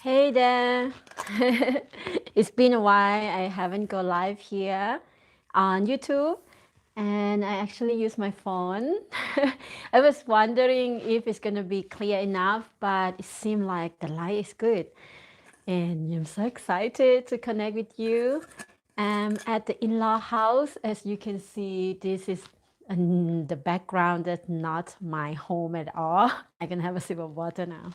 Hey there. It's been a while. I haven't go live here on YouTube and I actually use my phone. I was wondering if it's going to be clear enough, but it seemed like the light is good. And I'm so excited to connect with you. I'm at the in-law house. As you can see, this is the background. That's not my home at all. I can have a sip of water now.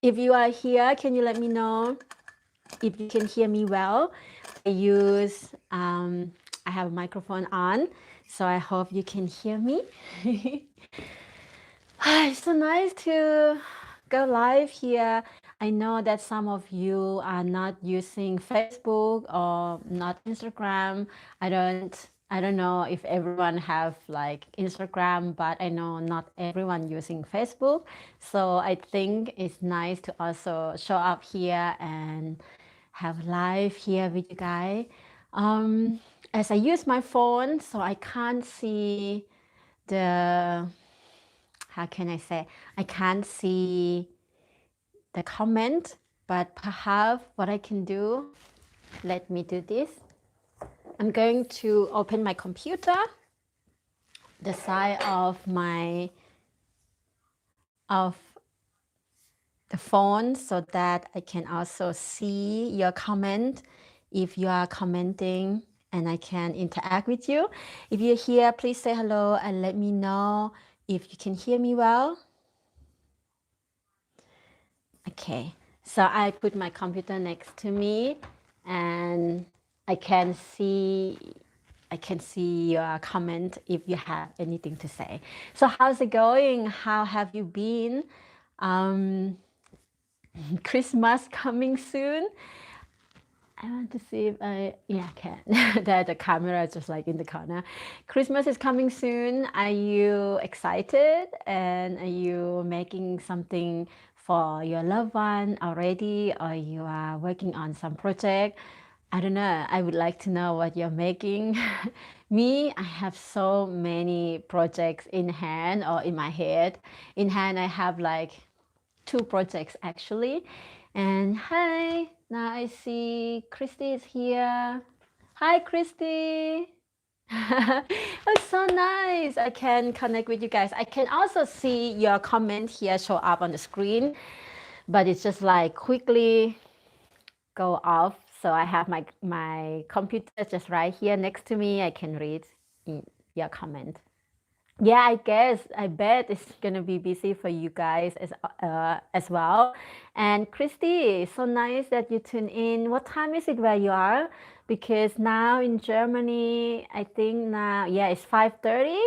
If you are here, can you let me know if you can hear me well? I have a microphone on, so I hope you can hear me. It's so nice to go live here. I know that some of you are not using Facebook or not Instagram. I don't know if everyone have like Instagram, but I know not everyone using Facebook. So I think it's nice to also show up here and have live here with you guys. As I use my phone, so I can't see the, how can I say, I can't see the comment, but perhaps what I can do, let me do this. I'm going to open my computer, the side of the phone, so that I can also see your comment if you are commenting and I can interact with you. If you're here, please say hello and let me know if you can hear me well. Okay, so I put my computer next to me and I can see your comment if you have anything to say. So how's it going? How have you been? Christmas coming soon. I want to see if I can. The camera is just like in the corner. Christmas is coming soon. Are you excited? And are you making something for your loved one already? Or you are working on some project? I don't know. I would like to know what you're making. Me, I have so many projects in hand or in my head. In hand, I have like 2 projects actually. And hi, now I see Christy is here. Hi, Christy. It's so nice. I can connect with you guys. I can also see your comment here show up on the screen, but it's just like quickly go off. So I have my computer just right here next to me. I can read your comment. Yeah, I bet it's gonna be busy for you guys as well. And Christy, so nice that you tune in. What time is it where you are? Because now in Germany, I think now, yeah, it's 5:30,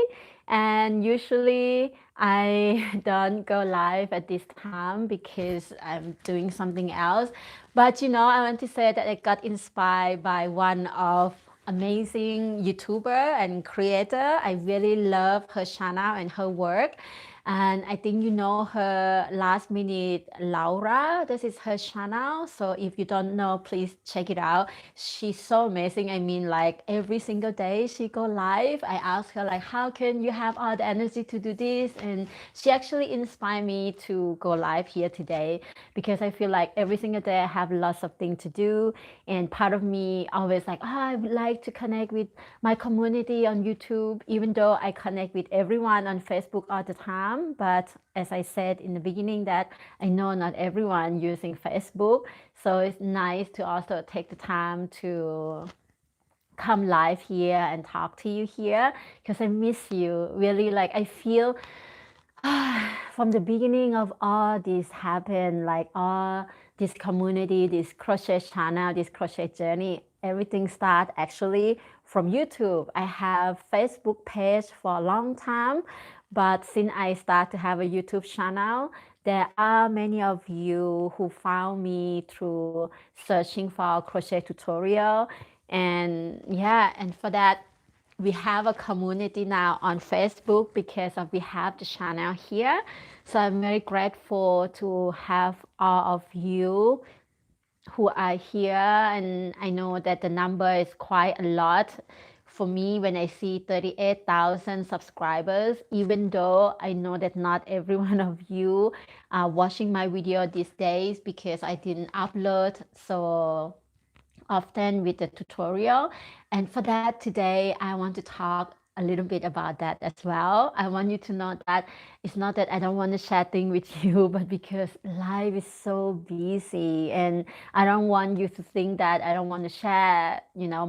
and usually I don't go live at this time because I'm doing something else. But I want to say that I got inspired by one of amazing YouTuber and creator. I really love her channel and her work. And I think you know her Last Minute Laura. This is her channel. So if you don't know, please check it out. She's so amazing. I mean, like every single day she go live. I ask her like, how can you have all the energy to do this? And she actually inspired me to go live here today because I feel like every single day I have lots of things to do. And part of me always like, I would like to connect with my community on YouTube, even though I connect with everyone on Facebook all the time. But as I said in the beginning, that I know not everyone using Facebook. So it's nice to also take the time to come live here and talk to you here because I miss you really. Like I feel from the beginning of all this happened, like all this community, this crochet channel, this crochet journey, everything started actually from YouTube. I have Facebook page for a long time, but since I start to have a YouTube channel, there are many of you who found me through searching for crochet tutorial. And yeah, and for that, we have a community now on Facebook because of we have the channel here. So I'm very grateful to have all of you who are here, and I know that the number is quite a lot for me, when I see 38,000 subscribers, even though I know that not every one of you are watching my video these days because I didn't upload so often with the tutorial. And for that today, I want to talk a little bit about that as well. I want you to know that it's not that I don't want to share things with you, but because life is so busy and I don't want you to think that I don't want to share,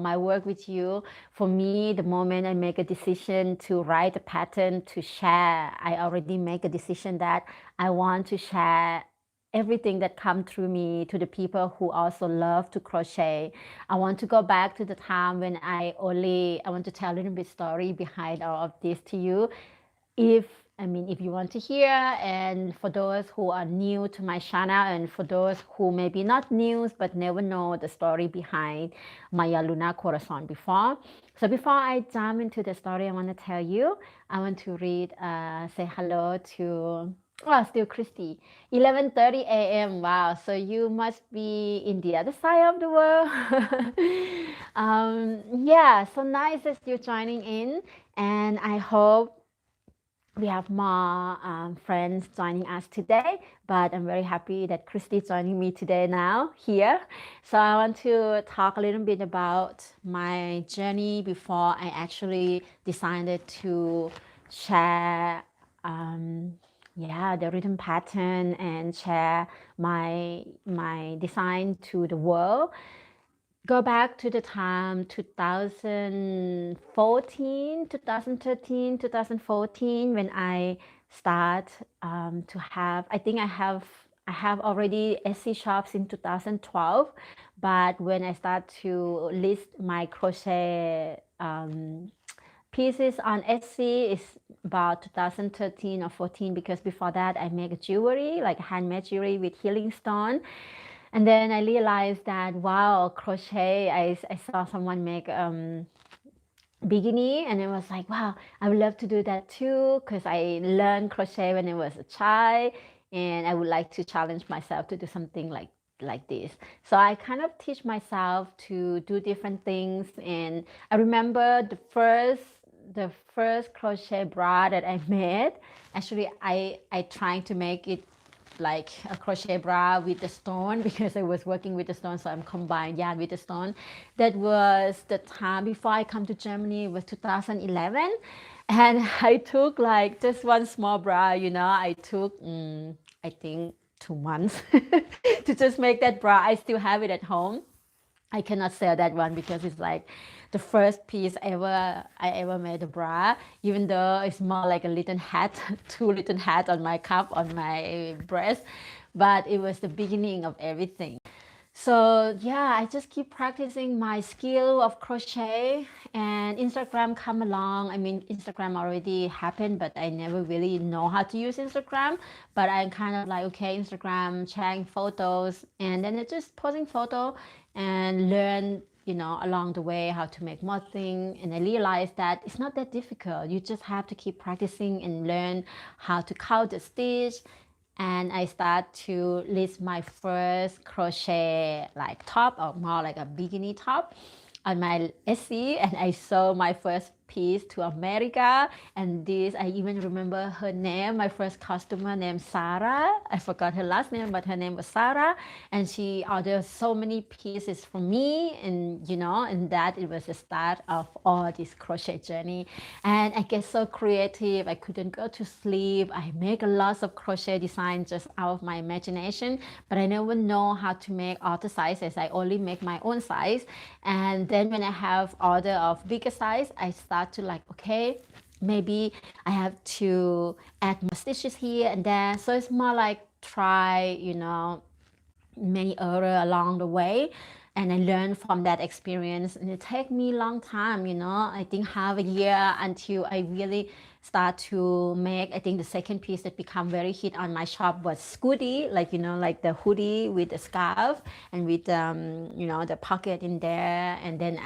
my work with you. For me, the moment I make a decision to write a pattern to share, I already make a decision that I want to share everything that come through me to the people who also love to crochet. I want to go back to the time when I want to tell a little bit story behind all of this to you. If you want to hear, and for those who are new to my channel, and for those who maybe not new but never know the story behind Maya Luna Corazon before. So before I jump into the story, I want to tell you, I want to say hello to, still Christy. 11:30 a.m. Wow, so you must be in the other side of the world. Yeah, so nice that you're joining in, and I hope we have more friends joining us today, but I'm very happy that Christy is joining me today now here. So I want to talk a little bit about my journey before I actually decided to share the written pattern and share my design to the world. Go back to the time 2014, 2013, 2014 when I start to have, I think I have already Etsy shops in 2012, but when I start to list my crochet pieces on Etsy is about 2013 or 14, because before that I make jewelry, like handmade jewelry with healing stone. And then I realized that, wow, crochet, I saw someone make bikini, and it was like, wow, I would love to do that too, because I learned crochet when I was a child, and I would like to challenge myself to do something like this. So I kind of teach myself to do different things. And I remember the first crochet bra that I made, actually I tried to make it like a crochet bra with the stone, because I was working with the stone, so I'm combined yarn with the stone. That was the time before I come to Germany. It was 2011, and I took like just one small bra, I took I think 2 months to just make that bra. I still have it at home. I cannot sell that one because it's like the first piece I ever made a bra, even though it's more like a little hat, 2 little hats on my cup, on my breast, but it was the beginning of everything. So yeah, I just keep practicing my skill of crochet, and Instagram come along. I mean, Instagram already happened, but I never really know how to use Instagram. But I'm kind of like, okay, Instagram, sharing photos, and then it's just posting photo and learn, along the way how to make more things. And I realized that it's not that difficult. You just have to keep practicing and learn how to count the stitch. And I start to list my first crochet like top, or more like a bikini top, on my Etsy, and I sold my first piece to America. And this, I even remember her name, my first customer named Sarah. I forgot her last name, but her name was Sarah, and she ordered so many pieces from me. And and that it was the start of all this crochet journey. And I get so creative, I couldn't go to sleep. I make a lot of crochet designs just out of my imagination, but I never know how to make all the sizes. I only make my own size. And then when I have order of bigger size, I start to like, okay, maybe I have to add more stitches here and there. So it's more like try, many errors along the way. And I learned from that experience, and it take me a long time, I think half a year until I really start to make. I think the second piece that become very hit on my shop was Scooty, like like the hoodie with the scarf and with the pocket in there. And then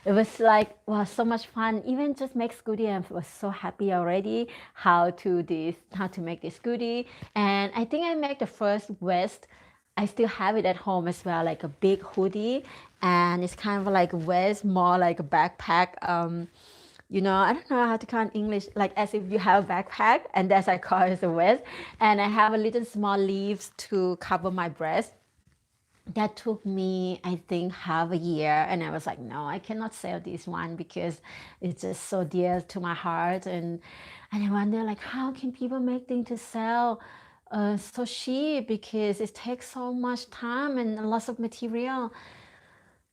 it was like, wow, so much fun. Even just make Scooty, I was so happy already how to make this Scooty. And I think I make the first vest I still have it at home as well, like a big hoodie, and it's kind of like a vest, more like a backpack. I don't know how to call it in English, like as if you have a backpack, and that's I call it a vest. And I have a little small leaves to cover my breast. That took me, I think, half a year, and I was like, no, I cannot sell this one because it's just so dear to my heart. And I wonder, like, how can people make things to sell so cheap, because it takes so much time and lots of material.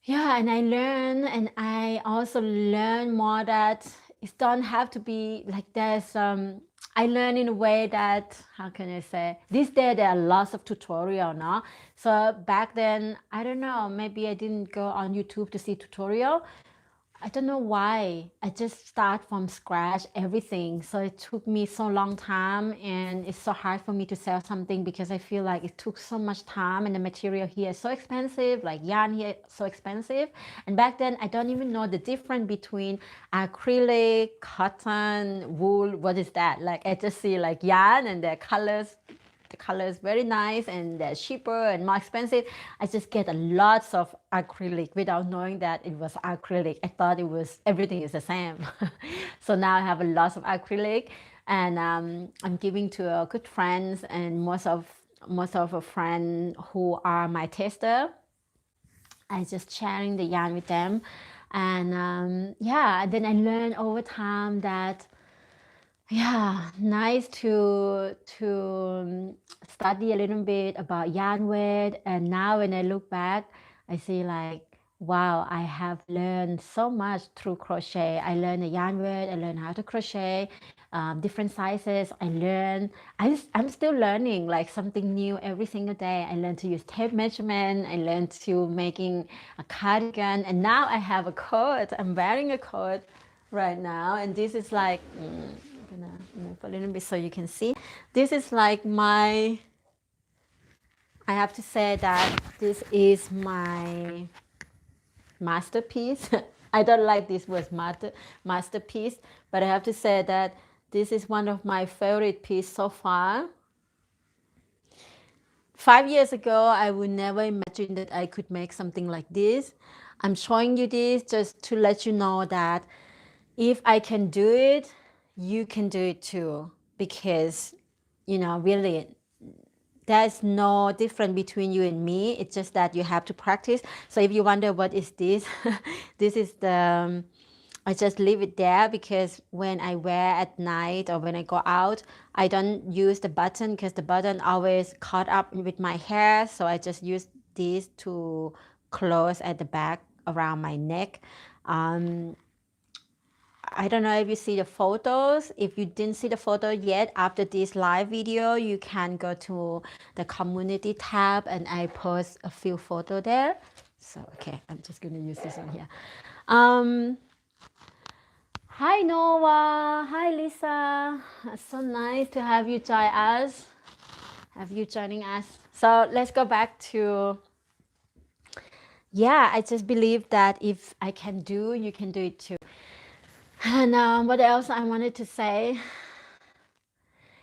Yeah, and I learn, and I also learn more that it don't have to be like there's I learn in a way that, how can I say, these days there are lots of tutorial now. So back then, I don't know, maybe I didn't go on YouTube to see tutorial. I don't know why. I just start from scratch everything. So it took me so long time, and it's so hard for me to sell something because I feel like it took so much time, and the material here is so expensive, like yarn here is so expensive. And back then I don't even know the difference between acrylic, cotton, wool. What is that? Like I just see like yarn and their colors, the color is very nice, and they're cheaper and more expensive. I just get a lots of acrylic without knowing that it was acrylic. I thought it was everything is the same. So now I have a lot of acrylic, and I'm giving to good friends, and most of a friend who are my tester. I just sharing the yarn with them, and yeah. Then I learned over time that, yeah, nice to study a little bit about yarn weight. And now when I look back, I see like, wow, I have learned so much through crochet. I learned the yarn weight, I learned how to crochet, different sizes. I'm still learning like something new every single day. I learned to use tape measurement. I learned to making a cardigan, and now I have a coat. I'm wearing a coat right now, and this is like, I'm gonna move a little bit so you can see. This is like my, I have to say that this is my masterpiece. I don't like this word masterpiece, but I have to say that this is one of my favorite pieces so far. 5 years ago, I would never imagine that I could make something like this. I'm showing you this just to let you know that if I can do it, you can do it too. Because, really, there's no difference between you and me. It's just that you have to practice. So if you wonder what is this, this is the, I just leave it there because when I wear at night or when I go out, I don't use the button because the button always caught up with my hair. So I just use this to close at the back around my neck. I don't know if you see the photos. If you didn't see the photo yet, after this live video, you can go to the community tab, and I post a few photos there. So, okay, I'm just going to use this one here. Hi, Noah. Hi, Lisa. So nice to have you join us. Have you joining us? So let's go back to, yeah, I just believe that if I can do, you can do it too. And what else I wanted to say?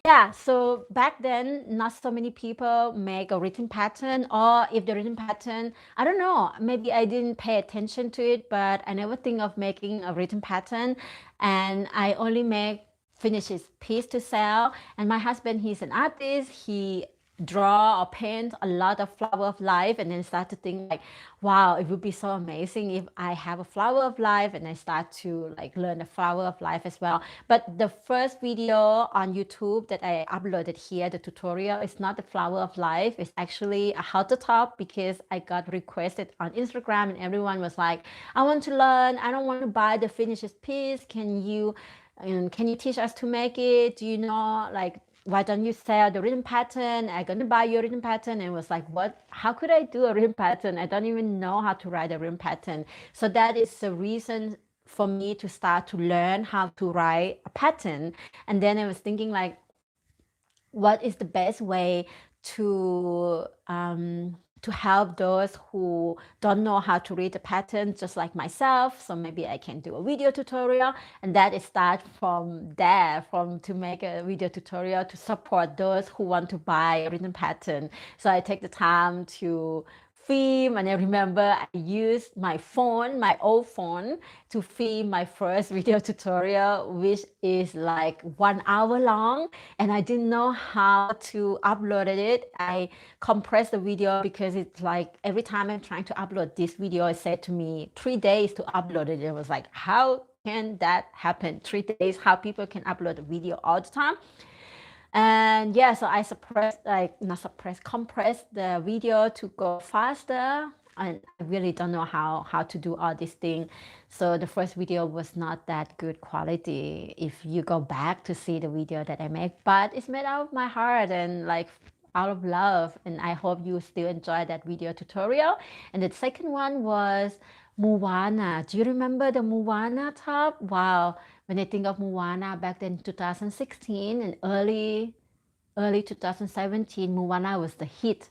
Yeah, so back then, not so many people make a written pattern, or if the written pattern, I don't know, maybe I didn't pay attention to it, but I never think of making a written pattern, and I only make finishes piece to sell. And my husband, he's an artist. He draw or paint a lot of flower of life, and then start to think like, wow, it would be so amazing if I have a flower of life, and I start to like learn the flower of life as well. But the first video on YouTube that I uploaded here, the tutorial, is not the flower of life. It's actually a how to top, because I got requested on Instagram, and everyone was like, I want to learn, I don't want to buy the finished piece, can you teach us to make it? Do you know, like, why don't you sell the written pattern? I'm gonna buy your written pattern. And it was like, what? How could I do a written pattern? I don't even know how to write a written pattern. So that is the reason for me to start to learn how to write a pattern. And then I was thinking like, what is the best way to to help those who don't know how to read the pattern, just like myself. So maybe I can do a video tutorial, and that is start from there, from to make a video tutorial to support those who want to buy a written pattern. So I take the time to film, and I remember I used my phone, my old phone, to film my first video tutorial, which is like 1 hour long, and I didn't know how to upload it. I compressed the video because it's like every time I'm trying to upload this video, it said to me 3 days to upload it. It was like, how can that happen? 3 days, how people can upload a video all the time? And yeah, so I suppressed, like not suppressed, compressed the video to go faster. And I really don't know how to do all these things. So the first video was not that good quality if you go back to see the video that I make, but it's made out of my heart and like out of love. And I hope you still enjoy that video tutorial. And the second one was Moana. Do you remember the Moana top? Wow. When I think of Moana back then, 2016 and early 2017, Moana was the hit.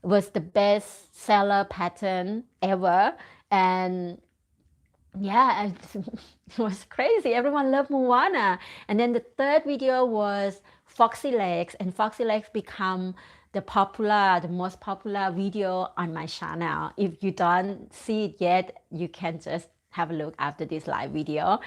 It was the best seller pattern ever. And yeah, it was crazy. Everyone loved Moana. And then the third video was Foxy Legs, and Foxy Legs become the most popular video on my channel. If you don't see it yet, you can just have a look after this live video.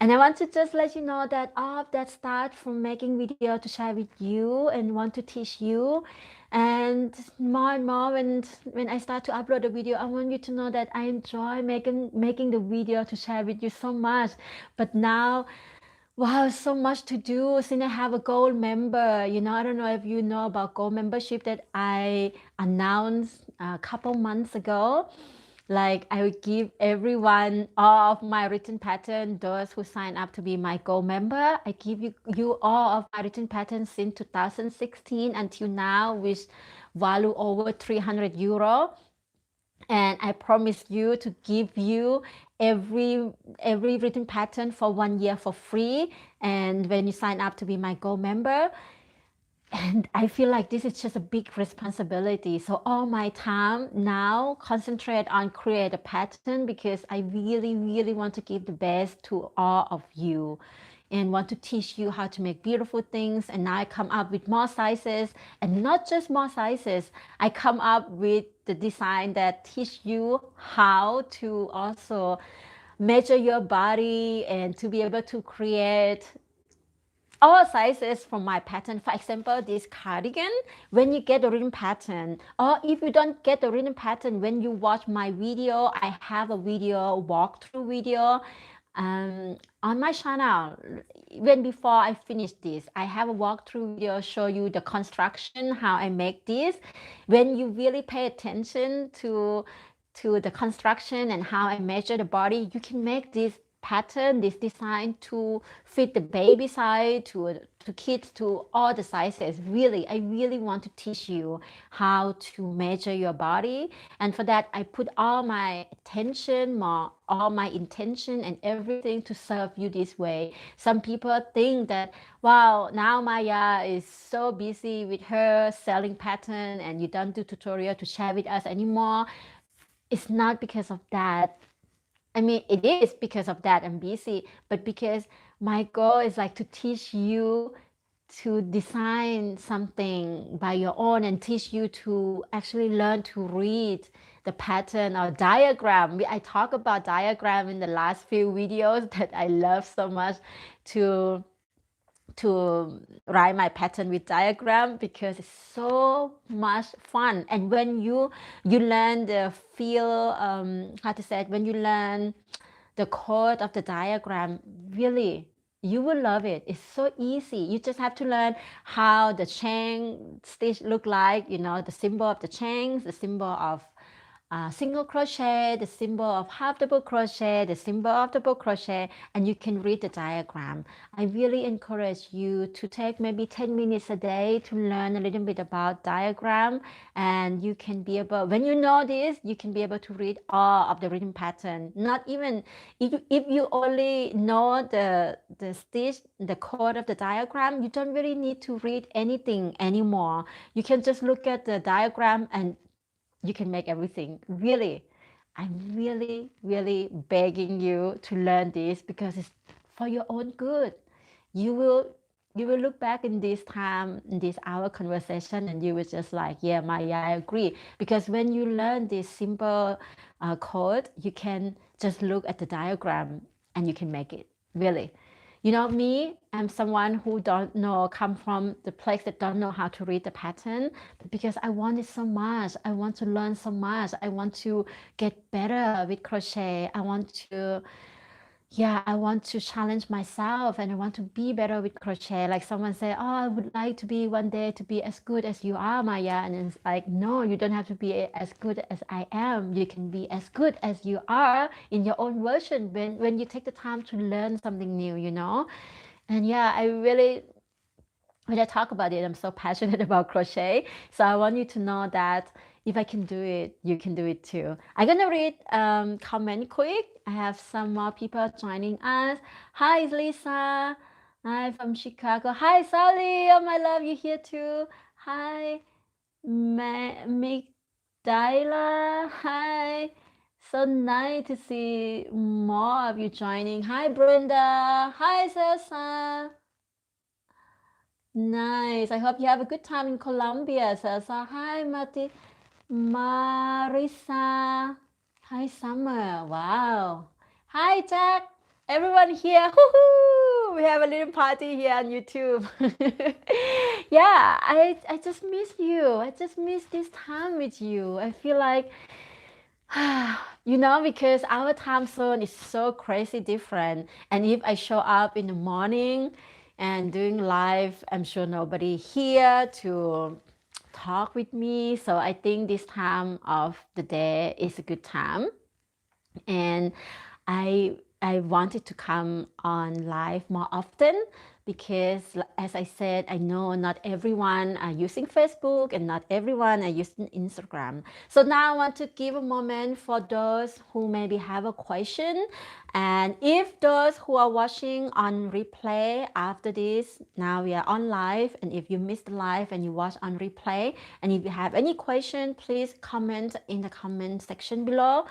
And I want to just let you know that all of that start from making video to share with you and want to teach you. And more when I start to upload a video, I want you to know that I enjoy making the video to share with you so much. But now, wow, so much to do since I have a gold member. You know, I don't know if you know about gold membership that I announced a couple months ago. Like I would give everyone all of my written pattern, those who sign up to be my gold member. I give you all of my written patterns since 2016 until now, which value over 300 euro. And I promise you to give you every written pattern for 1 year for free. And when you sign up to be my gold member, and I feel like this is just a big responsibility. So all my time now concentrate on create a pattern because I really want to give the best to all of you and want to teach you how to make beautiful things. And now I come up with more sizes, and not just more sizes. I come up with the design that teach you how to also measure your body and to be able to create all sizes from my pattern. For example, this cardigan, when you get the written pattern, or if you don't get the written pattern, when you watch my video, I have a video, walkthrough video on my channel. When before I finish this, I have a walkthrough video show you the construction, how I make this. When you really pay attention to the construction and how I measure the body, you can make this pattern, this design to fit the baby size, to kids, to all the sizes. Really, I really want to teach you how to measure your body. And for that, I put all my attention, all my intention and everything to serve you this way. Some people think that, wow, now Maya is so busy with her selling pattern and you don't do tutorial to share with us anymore. It's not because of that. I mean, it is because of that I'm busy, but because my goal is like to teach you to design something by your own and teach you to actually learn to read the pattern or diagram. I talk about diagram in the last few videos that I love so much to write my pattern with diagram because it's so much fun. And when you learn the feel, how to say it, when you learn the code of the diagram, really you will love it. It's so easy. You just have to learn how the chain stitch look like, you know, the symbol of the chains, the symbol of single crochet, the symbol of half double crochet, the symbol of double crochet, and you can read the diagram. I really encourage you to take maybe 10 minutes a day to learn a little bit about diagram, and you can be able, when you know this, you can be able to read all of the written pattern. Not even, if you only know the stitch, the code of the diagram, you don't really need to read anything anymore. You can just look at the diagram and you can make everything. Really, I'm really, really begging you to learn this because it's for your own good. You will you will look back in this time, in this hour conversation, and you will just like, yeah, Maya, I agree. Because when you learn this simple code, you can just look at the diagram and you can make it. Really. You know, me, I'm someone who don't know, come from the place that don't know how to read the pattern, but because I want it so much. I want to learn so much. I want to get better with crochet. I want to, yeah, I want to challenge myself and I want to be better with crochet. Like someone say, oh, I would like to be one day to be as good as you are, Maya. And it's like, no, you don't have to be as good as I am. You can be as good as you are in your own version when you take the time to learn something new, you know? And yeah, I really, when I talk about it, I'm so passionate about crochet. So I want you to know that if I can do it, you can do it too. I'm gonna read comment quick. I have some more people joining us. Hi, Lisa. Hi from Chicago. Hi, Sally. Oh my love, you here too. Hi, Migdaila. Hi. So nice to see more of you joining. Hi, Brenda. Hi, Selsa. Nice. I hope you have a good time in Colombia, Selsa. Hi, Marisa. Hi, Summer. Wow. Hi, Jack. Everyone here. Woohoo! We have a little party here on YouTube. Yeah, I just miss you. I just miss this time with you. I feel like, you know, because our time zone is so crazy different. And if I show up in the morning and doing live, I'm sure nobody here to talk with me. So I think this time of the day is a good time. And I wanted to come on live more often because, as I said, I know not everyone are using Facebook and not everyone are using Instagram. So now I want to give a moment for those who maybe have a question. And if those who are watching on replay after this, now we are on live. And if you missed the live and you watch on replay, and if you have any question, please comment in the comment section below.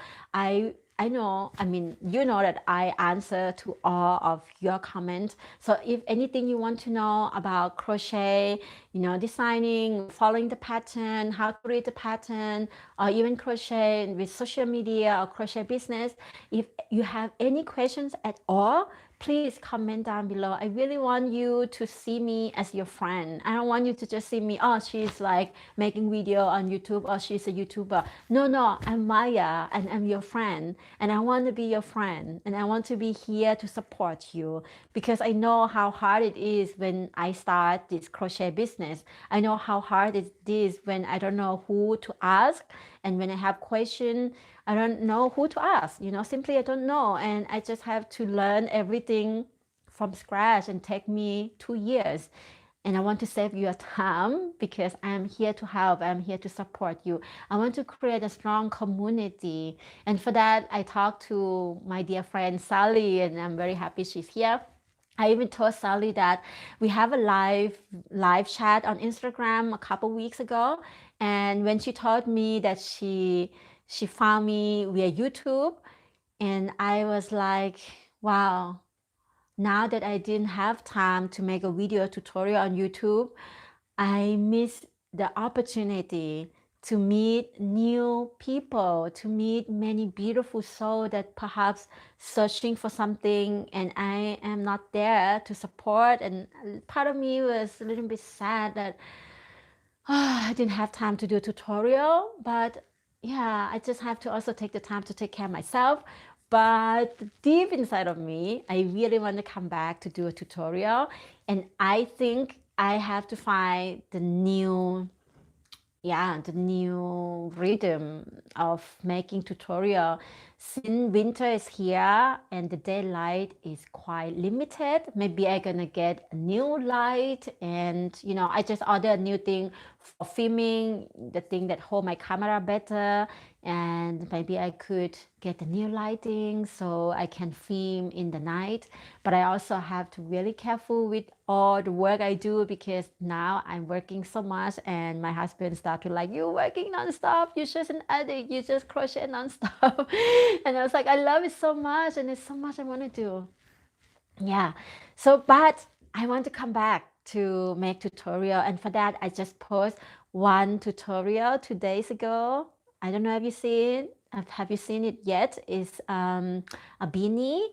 I know, I mean, you know that I answer to all of your comments. So if anything you want to know about crochet, you know, designing, following the pattern, how to read the pattern, or even crochet with social media or crochet business, if you have any questions at all, please comment down below. I really want you to see me as your friend. I don't want you to just see me, oh, she's like making video on YouTube or she's a YouTuber. No, I'm Maya and I'm your friend. And I want to be your friend. And I want to be here to support you because I know how hard it is when I start this crochet business. I know how hard it is when I don't know who to ask. And when I have questions, I don't know who to ask, you know, simply I don't know. And I just have to learn everything from scratch and take me 2 years. And I want to save your time because I'm here to help. I'm here to support you. I want to create a strong community. And for that, I talked to my dear friend Sally, and I'm very happy she's here. I even told Sally that we have a live chat on Instagram a couple weeks ago. And when she told me that she found me via YouTube, and I was like, wow, now that I didn't have time to make a video tutorial on YouTube, I missed the opportunity to meet new people, to meet many beautiful souls that perhaps searching for something and I am not there to support. And part of me was a little bit sad that I didn't have time to do a tutorial, but yeah, I just have to also take the time to take care of myself. But deep inside of me, I really want to come back to do a tutorial. And I think I have to find the new rhythm of making tutorial since winter is here and the daylight is quite limited, maybe I'm gonna get a new light, and I just ordered a new thing for filming, the thing that hold my camera better, and maybe I could get a new lighting so I can film in the night. But I also have to really careful with all the work I do, because now I'm working so much and my husband started to like, you working nonstop, you're just an addict, you just crochet nonstop. And I was like, I love it so much and it's so much I want to do. Yeah. So, but I want to come back to make tutorial, and for that I just post one tutorial 2 days ago. I don't know if you seen have you seen it yet? It's a beanie,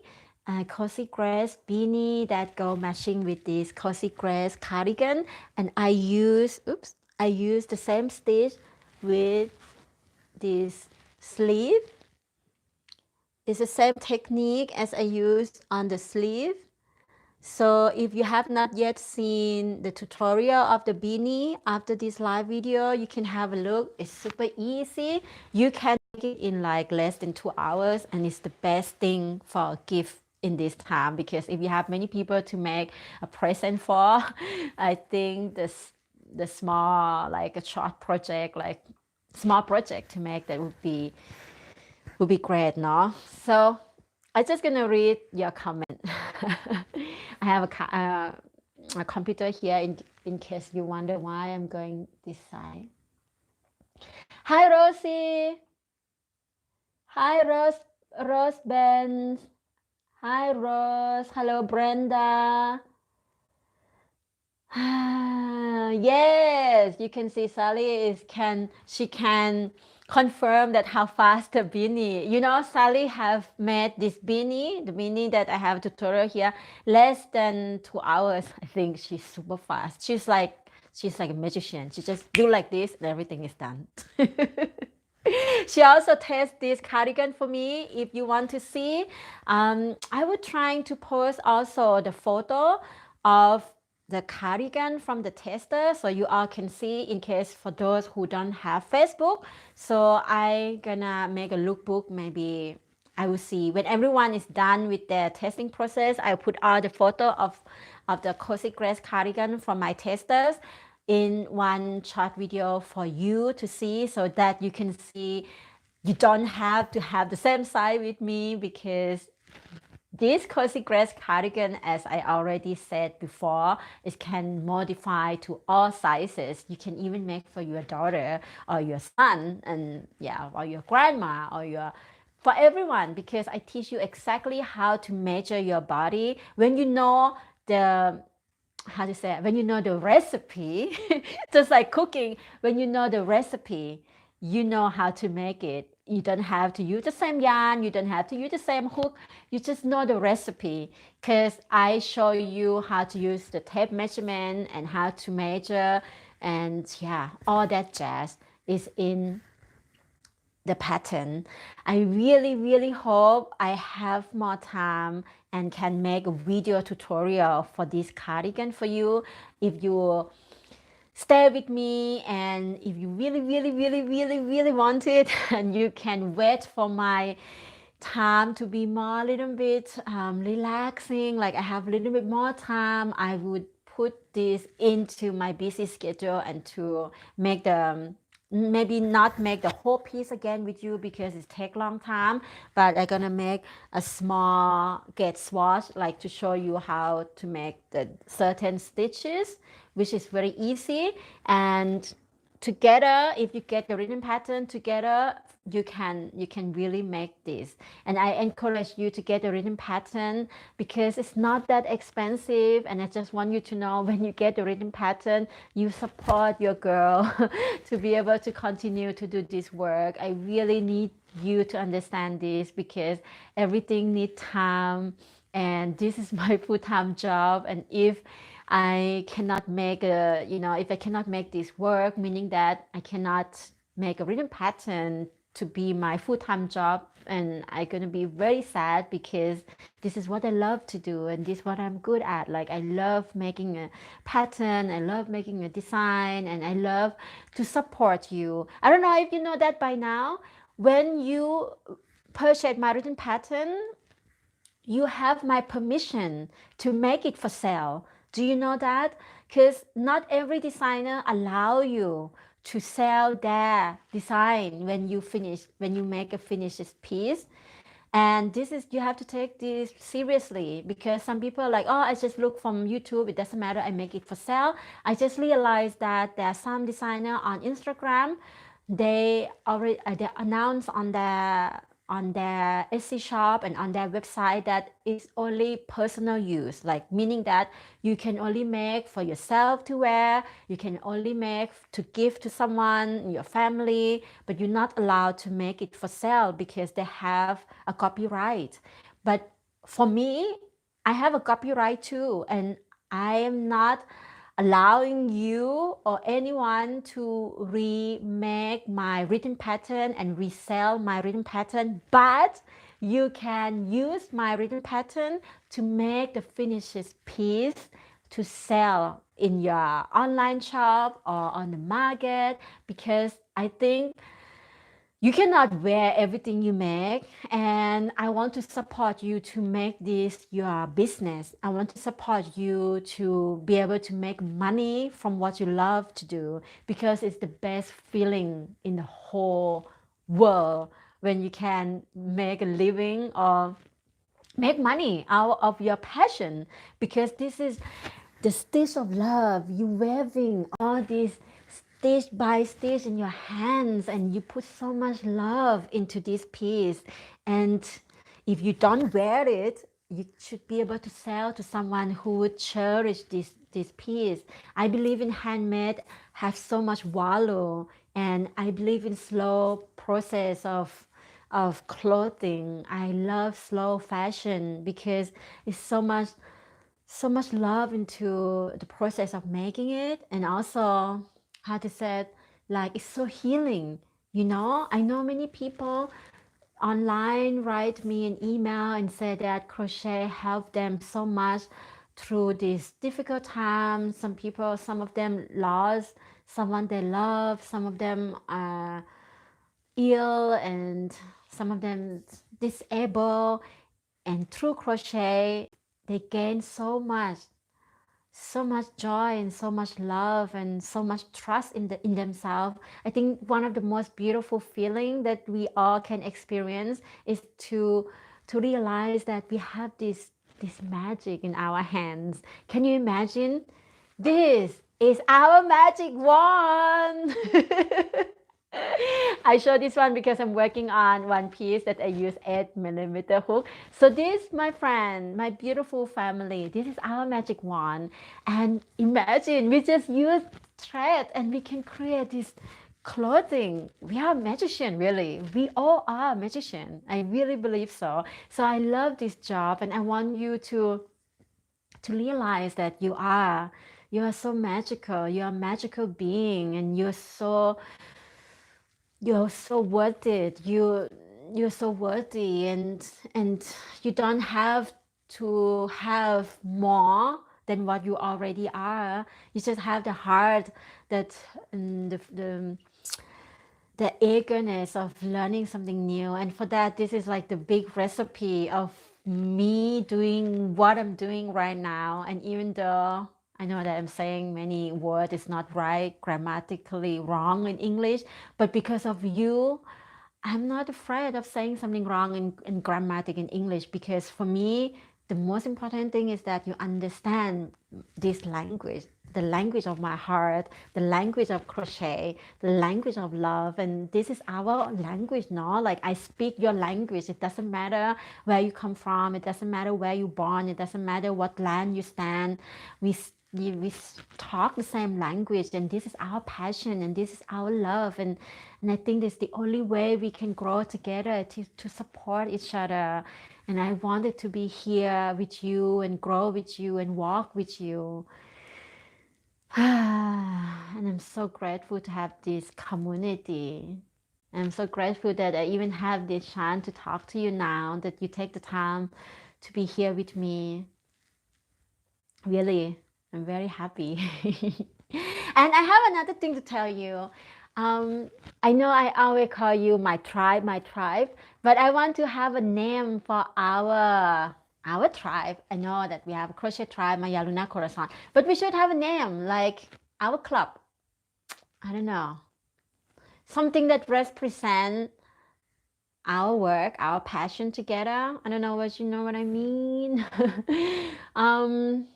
a cozy grace beanie that go matching with this cozy grace cardigan, and I use the same stitch with this sleeve. It's the same technique as I used on the sleeve. So if you have not yet seen the tutorial of the beanie after this live video, you can have a look. It's super easy. You can make it in like less than 2 hours, and it's the best thing for a gift in this time, because if you have many people to make a present for, I think the small, like a short project, like small project to make, that would be great, no? So I'm just gonna read your comment. I have a computer here in case you wonder why I'm going this side. Hi, Rosie. Hi, Rose Benz. Hi, Rose. Hello, Brenda. Yes, you can see Sally she can confirm that how fast the beanie. Sally have made this beanie, the beanie that I have tutorial here, less than 2 hours. I think she's super fast. She's like a magician. She just do like this and everything is done. She also tests this cardigan for me. If you want to see, I was trying to post also the photo of the cardigan from the tester, so you all can see, in case for those who don't have Facebook. So I gonna make a lookbook. Maybe I will see when everyone is done with their testing process. I'll put all the photo of the cozy grace cardigan from my testers in one short video for you to see, so that you can see. You don't have to have the same size with me, because this cozy grace cardigan, as I already said before, it can modify to all sizes. You can even make for your daughter or your son, and or your grandma, or for everyone, because I teach you exactly how to measure your body. When you know the when you know the recipe, just like cooking, when you know the recipe, you know how to make it. You don't have to use the same yarn, you don't have to use the same hook, you just know the recipe, because I show you how to use the tape measurement and how to measure, and all that jazz is in the pattern. I really hope I have more time and can make a video tutorial for this cardigan for you. If you stay with me, and if you really want it, and you can wait for my time to be more, a little bit relaxing, like I have a little bit more time, I would put this into my busy schedule, and to make maybe not make the whole piece again with you, because it take long time, but I'm gonna make a small get swatch, like to show you how to make the certain stitches, which is very easy. And together, if you get the rhythm pattern together, you can really make this. And I encourage you to get the rhythm pattern, because it's not that expensive, and I just want you to know, when you get the rhythm pattern, you support your girl to be able to continue to do this work. I really need you to understand this, because everything needs time, and this is my full-time job. And if I cannot make if I cannot make this work, meaning that I cannot make a rhythm pattern to be my full-time job, and I'm gonna be very sad, because this is what I love to do, and this is what I'm good at. Like, I love making a pattern, I love making a design, and I love to support you. I don't know if you know that by now. When you purchase my written pattern, you have my permission to make it for sale. Do you know that? Because not every designer allow you to sell their design when you finish, when you make a finished piece. And this is, you have to take this seriously, because some people are like, oh, I just look from YouTube, it doesn't matter, I make it for sale. I just realized that there are some designer on Instagram, they already they announce on their Etsy shop and on their website that it's only personal use, like meaning that you can only make for yourself to wear, you can only make to give to someone, your family, but you're not allowed to make it for sale because they have a copyright. But for me, I have a copyright too, and I am not allowing you or anyone to remake my written pattern and resell my written pattern, but you can use my written pattern to make the finished piece to sell in your online shop or on the market, because I think you cannot wear everything you make, and I want to support you to make this your business. I want to support you to be able to make money from what you love to do, because it's the best feeling in the whole world when you can make a living or make money out of your passion, because this is the stitch of love. You weaving all these stitch by stitch in your hands, and you put so much love into this piece. And if you don't wear it, you should be able to sell to someone who would cherish this piece. I believe in handmade have so much value, and I believe in slow process of clothing. I love slow fashion because it's so much love into the process of making it, and also how to say it, like it's so healing. I know many people online write me an email and say that crochet helped them so much through this difficult time. Some of them lost someone they love, some of them are ill, and some of them disabled, and through crochet they gain so much joy and so much love and so much trust in themselves. I think one of the most beautiful feeling that we all can experience is to realize that we have this magic in our hands. Can you imagine? This is our magic wand. I show this one because I'm working on one piece that I use 8mm hook. So this, my friend, my beautiful family, this is our magic wand. And imagine we just use thread and we can create this clothing. We are magician, really. We all are magician. I really believe so. So I love this job, and I want you to realize that you are so magical. You're a magical being, and you're so worth it. You're so worthy, and you don't have to have more than what you already are. You just have the heart that, the eagerness of learning something new. And for that, this is like the big recipe of me doing what I'm doing right now. And even though I know that I'm saying many words is not right, grammatically wrong in English, but because of you, I'm not afraid of saying something wrong in grammatic in English, because for me, the most important thing is that you understand this language, the language of my heart, the language of crochet, the language of love. And this is our language, no? Like I speak your language. It doesn't matter where you come from. It doesn't matter where you're born. It doesn't matter what land you stand. We talk the same language, and this is our passion, and this is our love, and I think this is the only way we can grow together, to support each other. And I wanted to be here with you and grow with you and walk with you. And I'm so grateful to have this community. I'm so grateful that I even have this chance to talk to you now, that you take the time to be here with me. Really, I'm very happy. And I have another thing to tell you. I know I always call you my tribe, but I want to have a name for our tribe. I know that we have Crochet Tribe MAYALUNACORAZON, but we should have a name like our club. I don't know, something that represents our work, our passion together. I don't know what you know what I mean. um,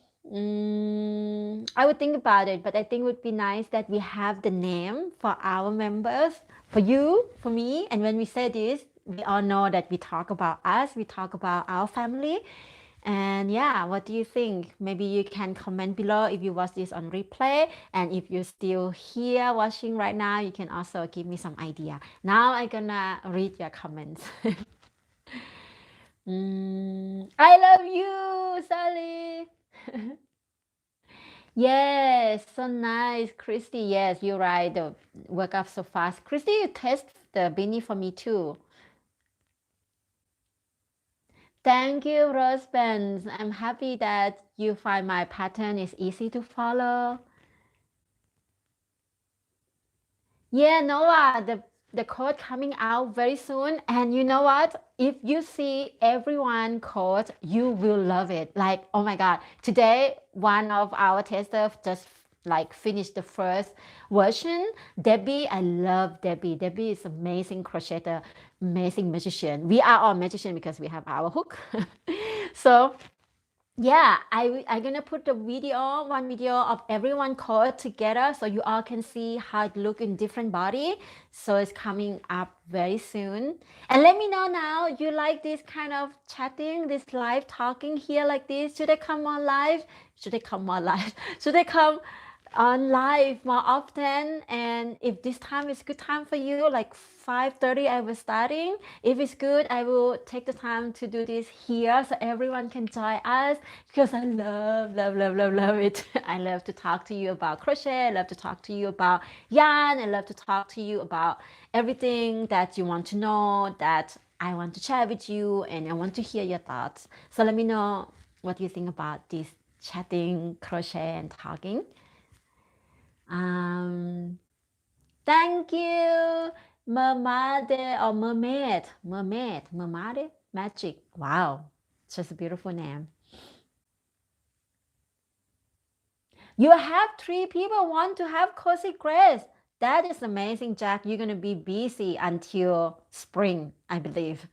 I would think about it, but I think it would be nice that we have the name for our members, for you, for me. And when we say this, we all know that we talk about us, we talk about our family. And yeah, what do you think? Maybe you can comment below if you watch this on replay. And if you're still here watching right now, you can also give me some idea. Now I'm gonna read your comments. I love you, Sally. Yes, so nice. Christy, yes, you're right. The work up so fast. Christy, you test the beanie for me too. Thank you, Rosebens. I'm happy that you find my pattern is easy to follow. Yeah, Noah, the code coming out very soon. And you know what? If you see everyone code, you will love it. Like, oh my God. Today, one of our testers just like finished the first version. Debbie, I love Debbie. Debbie is amazing crocheter, amazing magician. We are all magician because we have our hook. So yeah, I'm gonna put the video, one video of everyone code together so you all can see how it look in different body. So it's coming up very soon. And let me know now, you like this kind of chatting, this live talking here like this? Should I come on live? Should I come on live? Should I come on live more often? And if this time is good time for you, like 5:30 I was starting. If it's good, I will take the time to do this here so everyone can join us because I love it. I love to talk to you about crochet. I love to talk to you about yarn. I love to talk to you about everything that you want to know, that I want to share with you, and I want to hear your thoughts. So let me know what you think about this chatting, crochet, and talking. Thank you, Mermade or Mermade, magic. Wow, just a beautiful name. You have 3 people want to have cozy grace. That is amazing, Jack. You're gonna be busy until spring, I believe.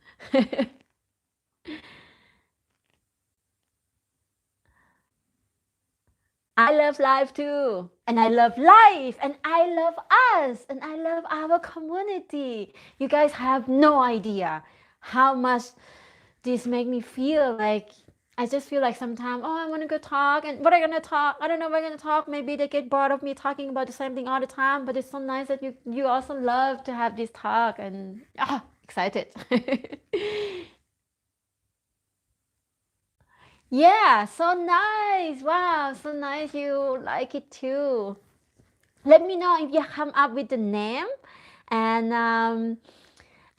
I love life too. And I love life. And I love us. And I love our community. You guys have no idea how much this make me feel like I just feel like sometimes, oh, I want to go talk. And what are you going to talk? I don't know what I'm going to talk. Maybe they get bored of me talking about the same thing all the time. But it's so nice that you also love to have this talk. And excited. Yeah, so nice. Wow, so nice you like it too. Let me know if you come up with the name and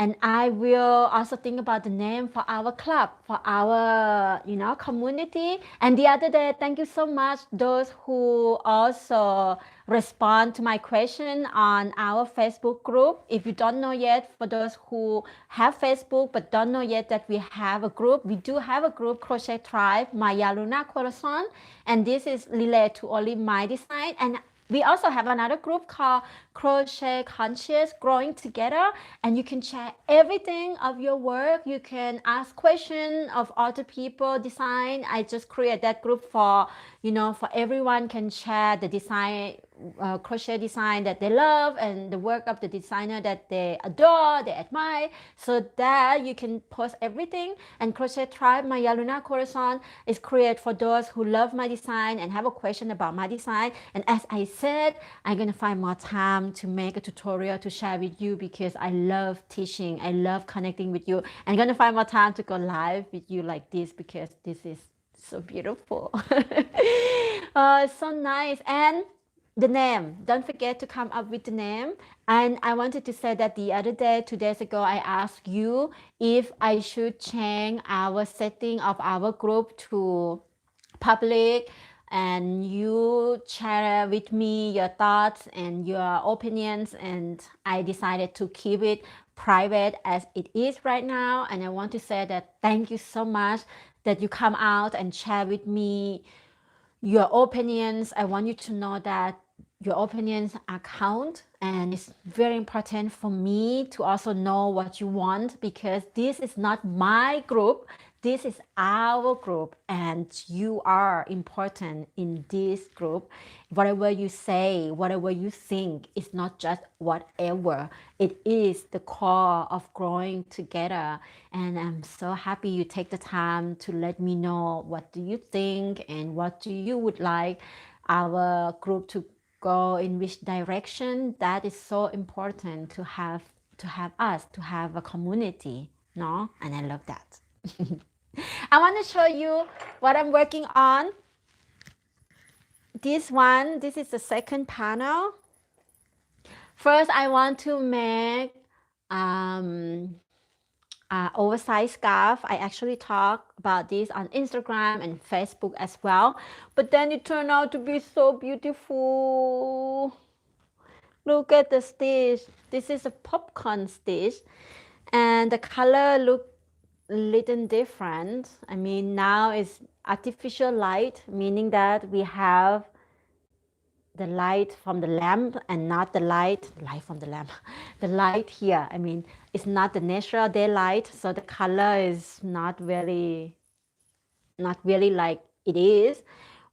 and I will also think about the name for our club, for our, community. And the other day, thank you so much, those who also respond to my question on our Facebook group. If you don't know yet, for those who have Facebook but don't know yet that we have a group, we do have a group, Crochet Tribe, MAYALUNACORAZON, and this is related to only my design. And we also have another group called Crochet Conscious Growing Together, and you can share everything of your work. You can ask questions of other people design. I just create that group for, for everyone can share the design, crochet design that they love and the work of the designer that they adore, they admire, so that you can post everything. And Crochet Tribe MAYALUNACORAZON is created for those who love my design and have a question about my design. And as I said, I'm gonna find more time to make a tutorial to share with you because I love teaching, I love connecting with you. I'm gonna find more time to go live with you like this because this is so beautiful. So nice. And the name, don't forget to come up with the name. And I wanted to say that the other day, 2 days ago, I asked you if I should change our setting of our group to public, and you share with me your thoughts and your opinions, and I decided to keep it private as it is right now. And I want to say that thank you so much that you come out and share with me your opinions. I want you to know that your opinions count, and it's very important for me to also know what you want, because this is not my group, this is our group, and you are important in this group. Whatever you say, whatever you think, it's not just whatever, it is the core of growing together. And I'm so happy you take the time to let me know what do you think and what do you would like our group to go in, which direction. That is so important to have us to have a community, no? And I love that. I want to show you what I'm working on. This one, this is the second panel. First, I want to make oversized scarf. I actually talk about this on Instagram and Facebook as well, but then it turned out to be so beautiful. Look at the stitch. This is a popcorn stitch, and the color look little different. I mean, now it's artificial light, meaning that we have the light from the lamp and not the light from the lamp, the light here. I mean, it's not the natural daylight, so the color is not really like it is.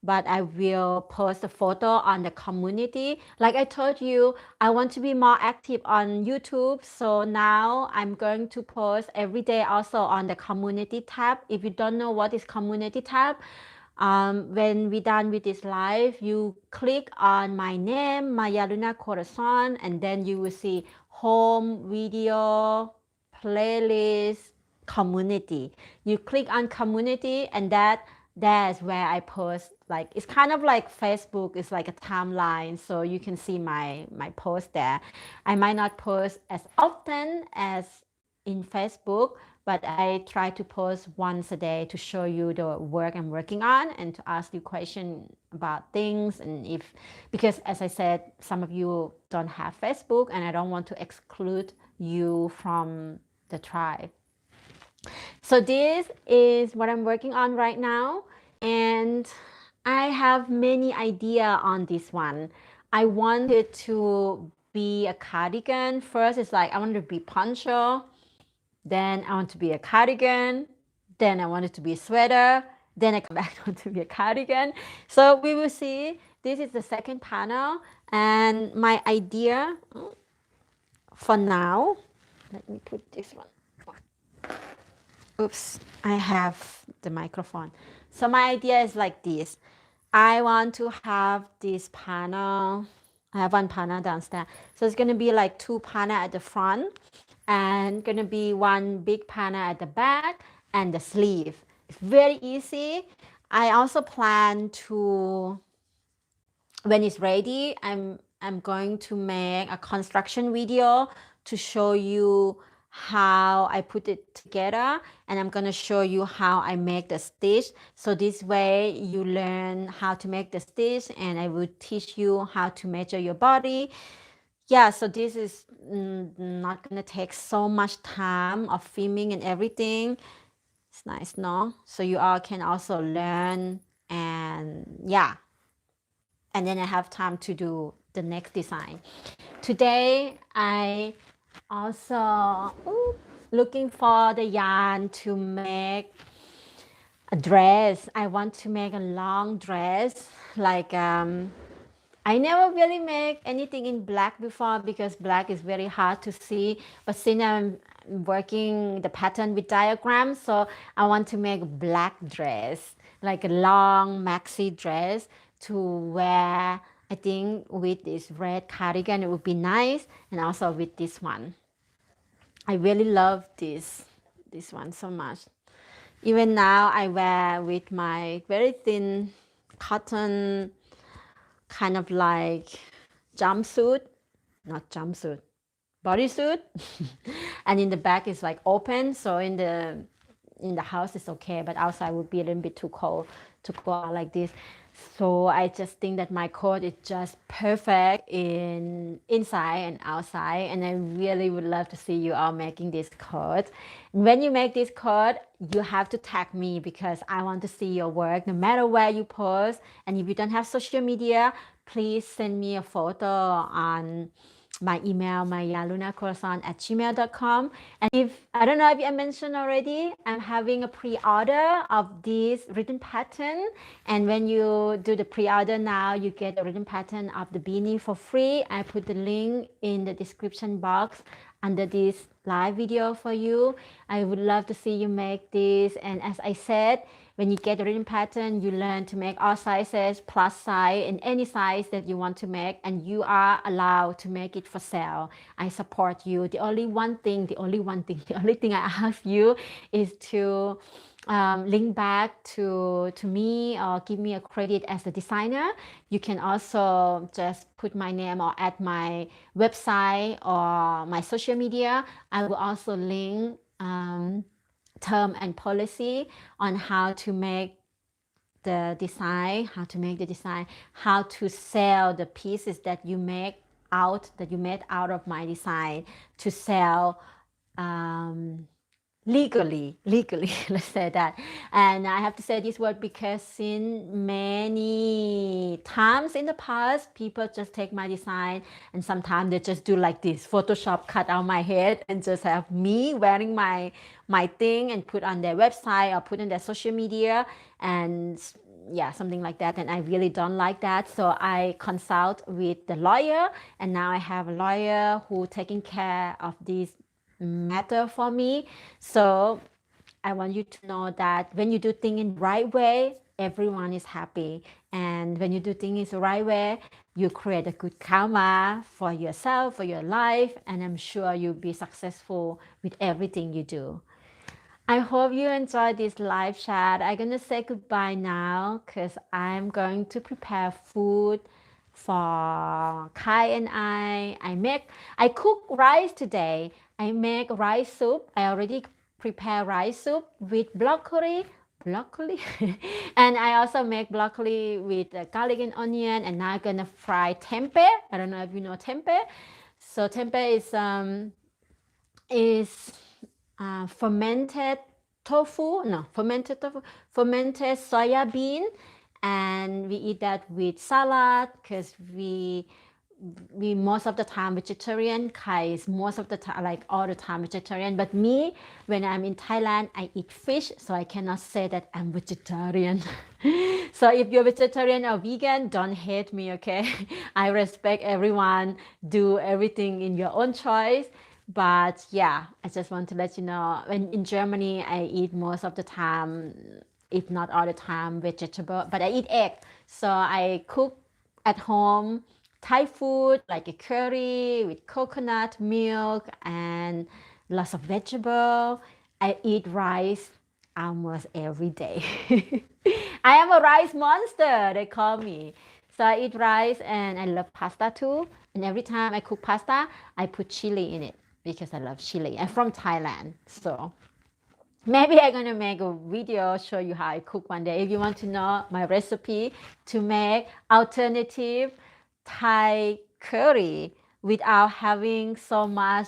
But I will post a photo on the community. Like I told you, I want to be more active on YouTube. So now I'm going to post every day also on the community tab. If you don't know what is community tab, when we're done with this live, you click on my name, MAYALUNACORAZON, and then you will see home, video, playlist, community. You click on community, and that's where I post. Like, it's kind of like Facebook, it's like a timeline, so you can see my post there. I might not post as often as in Facebook, but I try to post once a day to show you the work I'm working on and to ask you questions about things. And if, because as I said, some of you don't have Facebook, and I don't want to exclude you from the tribe. So this is what I'm working on right now, and I have many ideas on this one. I wanted to be a cardigan. First, it's like I want to be poncho, then I want to be a cardigan, then I want it to be a sweater, then I come back to be a cardigan. So we will see. This is the second panel, and my idea for now, let me put this one. Oops, I have the microphone. So my idea is like this. I want to have this panel. I have one panel downstairs. So it's going to be like two panel at the front, and going to be one big panel at the back and the sleeve. It's very easy. I also plan to, when it's ready, I'm going to make a construction video to show you how I put it together, and I'm going to show you how I make the stitch. So this way you learn how to make the stitch, and I will teach you how to measure your body. Yeah, so this is not going to take so much time of filming and everything. It's nice, no? So you all can also learn, and yeah. And then I have time to do the next design. Today, I also looking for the yarn to make a dress. I want to make a long dress. Like I never really make anything in black before, because black is very hard to see. But since I'm working the pattern with diagrams, so I want to make a black dress, like a long maxi dress to wear. I think with this red cardigan it would be nice, and also with this one. I really love this one so much. Even now I wear with my very thin cotton kind of like jumpsuit, not jumpsuit, bodysuit. And in the back is like open, so in the house it's okay, but outside would be a little bit too cold to go out like this. So I just think that my coat is just perfect in inside and outside, and I really would love to see you all making this coat. When you make this coat, you have to tag me because I want to see your work no matter where you post. And if you don't have social media, please send me a photo on my email, mayalunacorazon@gmail.com. And if I don't know if I mentioned already, I'm having a pre-order of this written pattern. And when you do the pre-order now, you get the written pattern of the beanie for free. I put the link in the description box under this live video for you. I would love to see you make this. And as I said, when you get the written pattern, you learn to make all sizes, plus size, and any size that you want to make, and you are allowed to make it for sale. I support you. The only thing I ask you is to link back to me or give me a credit as a designer. You can also just put my name or add my website or my social media. I will also link term and policy on how to make the design, how to sell the pieces that you made out of my design to sell legally let's say that. And I have to say this word because since many times in the past, people just take my design and sometimes they just do like this Photoshop, cut out my head and just have me wearing my thing and put on their website or put on their social media, and yeah, something like that. And I really don't like that, so I consult with the lawyer, and now I have a lawyer who taking care of this matter for me. So I want you to know that when you do things in the right way, everyone is happy. And when you do things the right way, you create a good karma for yourself, for your life, and I'm sure you'll be successful with everything you do. I hope you enjoyed this live chat. I'm gonna say goodbye now because I'm going to prepare food for Kai and I cook rice today. I make rice soup. I already prepare rice soup with broccoli, and I also make broccoli with garlic and onion. And now I'm gonna fry tempeh. I don't know if you know tempeh. So tempeh is fermented fermented soya bean, and we eat that with salad because we most of the time vegetarian. Kai is most of the time, like all the time, vegetarian. But me, when I'm in Thailand, I eat fish, so I cannot say that I'm vegetarian. So if you're vegetarian or vegan, don't hate me, okay? I respect everyone. Do everything in your own choice. But yeah, I just want to let you know, when in Germany, I eat most of the time, if not all the time, vegetable, but I eat egg. So I cook at home Thai food like a curry with coconut milk and lots of vegetable. I eat rice almost every day. I am a rice monster, they call me. So I eat rice and I love pasta too. And every time I cook pasta, I put chili in it because I love chili. I'm from Thailand, so maybe I'm gonna make a video show you how I cook one day. If you want to know my recipe to make alternative Thai curry without having so much,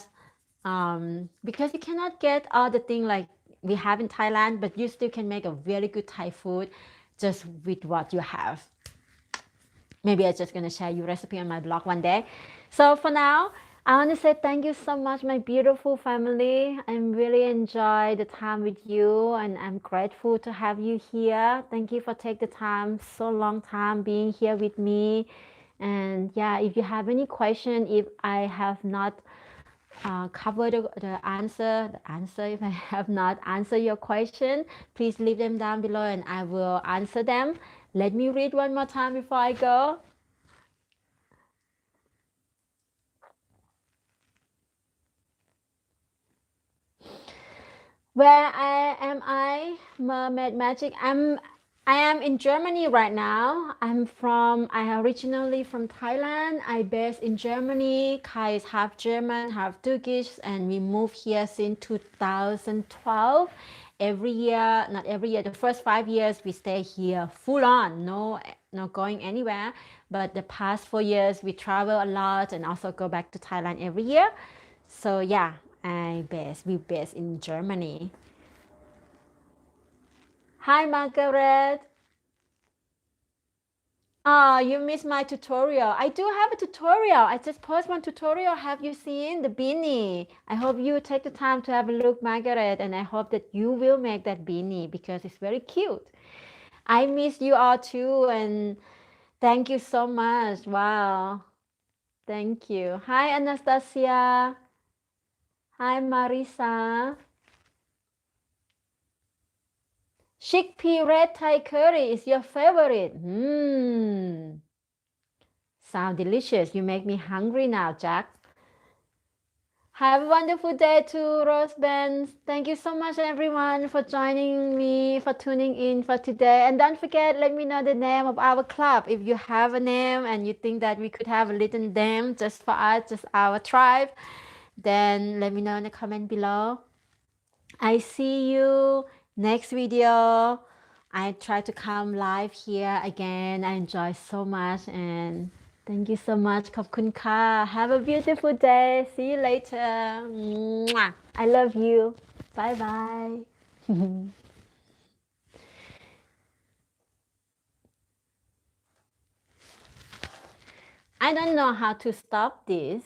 because you cannot get all the things like we have in Thailand, but you still can make a very good Thai food just with what you have. Maybe I'm just gonna share your recipe on my blog one day. So for now, I want to say thank you so much, my beautiful family. I really enjoyed the time with you, and I'm grateful to have you here. Thank you for taking the time, so long time being here with me. And yeah, if you have any question, if I have not covered the answer, if I have not answered your question, please leave them down below and I will answer them. Let me read one more time before I go. Where am I? Mermaid Magic. I am in Germany right now. I originally from Thailand. I based in Germany. Kai is half German, half Turkish, and we moved here since 2012. every year, not every year, the first 5 years we stay here full on, no going anywhere. But the past 4 years we travel a lot and also go back to Thailand every year. So yeah, we based in Germany. Hi Margaret. Oh, you missed my tutorial. I do have a tutorial. I just post one tutorial. Have you seen the beanie? I hope you take the time to have a look, Margaret, and I hope that you will make that beanie because it's very cute. I miss you all too, and thank you so much. Wow. Thank you. Hi, Anastasia. Hi, Marisa. Chickpea red Thai curry is your favorite. Sound delicious. You make me hungry now, Jack. Have a wonderful day too, Rose Benz. Thank you so much, everyone, for joining me, for tuning in for today. And don't forget, let me know the name of our club. If you have a name and you think that we could have a little name just for us, just our tribe, then let me know in the comment below. I see you next video. I try to come live here again. I enjoy so much and thank you so much. ขอบคุณค่ะ Have a beautiful day. See you later. Mwah. I love you. Bye bye. I don't know how to stop this.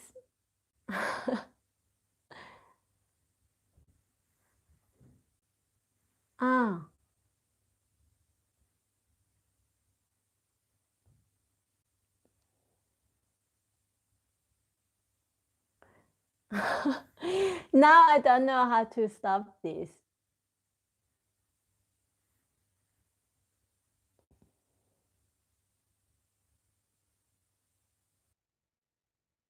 Ah. Now I don't know how to stop this.